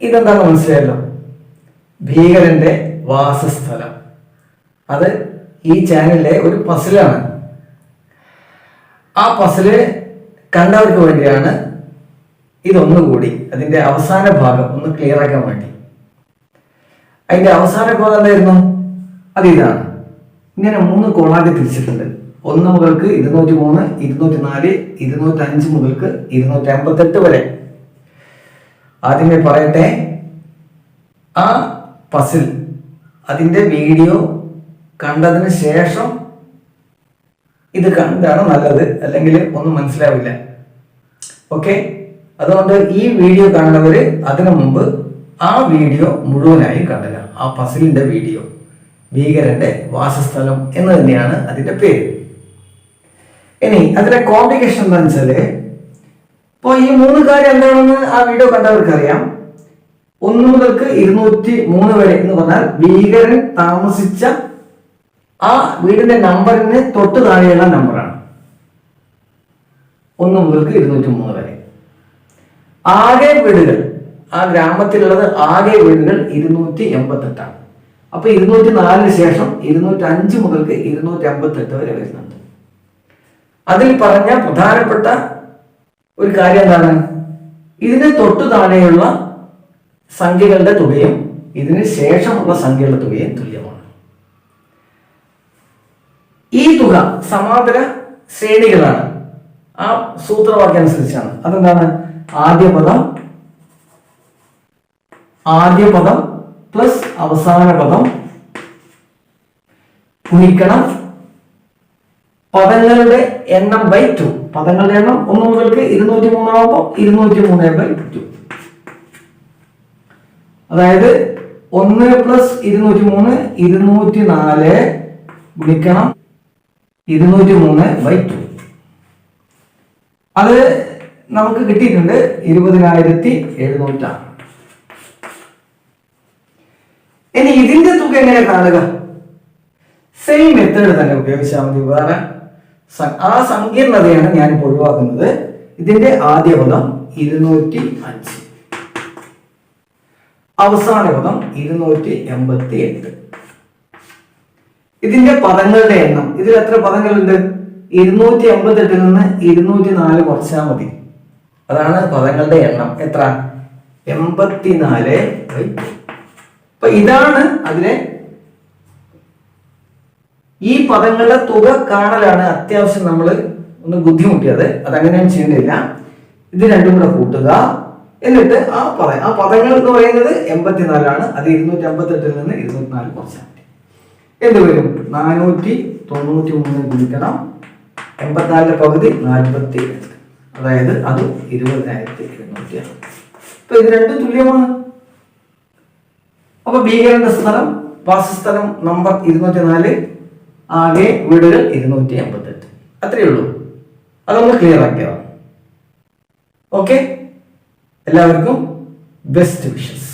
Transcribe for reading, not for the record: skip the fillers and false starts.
ഇതെന്താണെന്ന് മനസ്സിലായല്ലോ, ഭീകരന്റെ വാസസ്ഥലം. അത് ഈ ചാനലിലെ ഒരു പസിലാണ്. ആ പസില് കണ്ടവർക്ക് വേണ്ടിയാണ് ഇതൊന്നുകൂടി അതിന്റെ അവസാന ഭാഗം ഒന്ന് ക്ലിയർ ആക്കാൻ വേണ്ടി. അതിന്റെ അവസാന ഭാഗം എന്തായിരുന്നു? അത് ഇതാണ്. ഇങ്ങനെ 3 കോളാക്കി തിരിച്ചിട്ടുണ്ട്. 1 മുതൽക്ക് 203, 204, 205 മുതൽക്ക് 258 വരെ. ആദ്യമേ പറയട്ടെ, ആ പസിൽ അതിന്റെ വീഡിയോ കണ്ടതിന് ശേഷം ഇത് കണ്ടാണ് നല്ലത്, അല്ലെങ്കിൽ ഒന്നും മനസ്സിലാവില്ല. ഓക്കെ, അതുകൊണ്ട് ഈ വീഡിയോ കാണുന്നവര് അതിനു മുമ്പ് ആ വീഡിയോ മുഴുവനായി കണ്ടുക. ആ പസിലിന്റെ വീഡിയോ, ഭീകരന്റെ വാസസ്ഥലം എന്ന് തന്നെയാണ് അതിന്റെ പേര്. ഇനി അതിന്റെ കോംപ്ലിക്കേഷൻ എന്താണെന്ന് വെച്ചാല്, ഇപ്പൊ ഈ 3 കാര്യം എന്താണെന്ന് ആ വീഡിയോ കണ്ടവർക്ക് അറിയാം. 1 മുതൽക്ക് 203 വരെ എന്ന് പറഞ്ഞാൽ ഭീകരൻ താമസിച്ച ആ വീടിന്റെ നമ്പറിന് തൊട്ട് താഴെയുള്ള നമ്പറാണ് 1 മുതൽക്ക് 203 വരെ. ആകെ വീടുകൾ ആ ഗ്രാമത്തിലുള്ളത് ആകെ വീടുകൾ 288 ആണ്. അപ്പൊ 204 ശേഷം 205 മുതൽക്ക് 258 വരെ വരുന്നുണ്ട്. അതിൽ പറഞ്ഞ പ്രധാനപ്പെട്ട ഒരു കാര്യം എന്താണ്? ഇതിന് തൊട്ടു താഴെയുള്ള സംഖ്യകളുടെ തുകയും ഇതിന് ശേഷമുള്ള സംഖ്യകളുടെ തുകയും തുല്യമാണ്. ഈ തുക സമാന്തര ശ്രേണികളാണ്. ആ സൂത്രവാക്യം അനുസരിച്ചാണ്. അതെന്താണ്? ആദ്യ പദം പ്ലസ് അവസാന പദം ഗുണിക്കണം പദങ്ങളുടെ എണ്ണം ബൈ 2. പദങ്ങളുടെ എണ്ണം 1 മുതൽക്ക് 203 ആവുമ്പോൾ 203/2. അതായത് 1 പ്ലസ് 203 204 ഗുണിക്കണം 203/2. അത് നമുക്ക് കിട്ടിയിട്ടുണ്ട് 20,700. ഇനി ഇതിന്റെ തുക എങ്ങനെ കാണുക? സെയിം മെത്തേഡ് തന്നെ ഉപയോഗിച്ചാൽ മതി. വേറെ ആ സങ്കീർണതയാണ് ഞാൻ ഒഴിവാക്കുന്നത്. ഇതിന്റെ ആദ്യ പദം 205, അവസാന പദം 288. ഇതിന്റെ പദങ്ങളുടെ എണ്ണം, ഇതിൽ എത്ര പദങ്ങളുണ്ട്? 288 നിന്ന് 204 കുറച്ചാൽ മതി. അതാണ് പദങ്ങളുടെ എണ്ണം. എത്ര? 84/2. അപ്പൊ ഇതാണ് അതിലെ ഈ പദങ്ങളുടെ തുക കാണലാണ് അത്യാവശ്യം നമ്മൾ ഒന്ന് ബുദ്ധിമുട്ടിയത്. അതങ്ങനെയും ചെയ്യേണ്ടില്ല. ഇത് രണ്ടും കൂടെ കൂട്ടുക. എന്നിട്ട് ആ പദങ്ങൾ എന്ന് പറയുന്നത് 84 ആണ്. അത് 258 നിന്ന് 204 കുറച്ചാൽ മതി. എന്ത് വരും? 493 ഗുണിക്കണം 84 പകുതി 47. അതായത് അത് 20,700 ആണ്. അപ്പൊ ഇത് രണ്ടും തുല്യമാണ്. അപ്പൊ ഭീകരന്റെ സ്ഥലം, വാസസ്ഥലം നമ്പർ 204, ആകെ വീടുകൾ 288. അത്രയേ ഉള്ളൂ. അതൊന്ന് ക്ലിയർ ആക്കിയതാണ്. ഓക്കെ, എല്ലാവർക്കും ബെസ്റ്റ് വിഷസ്.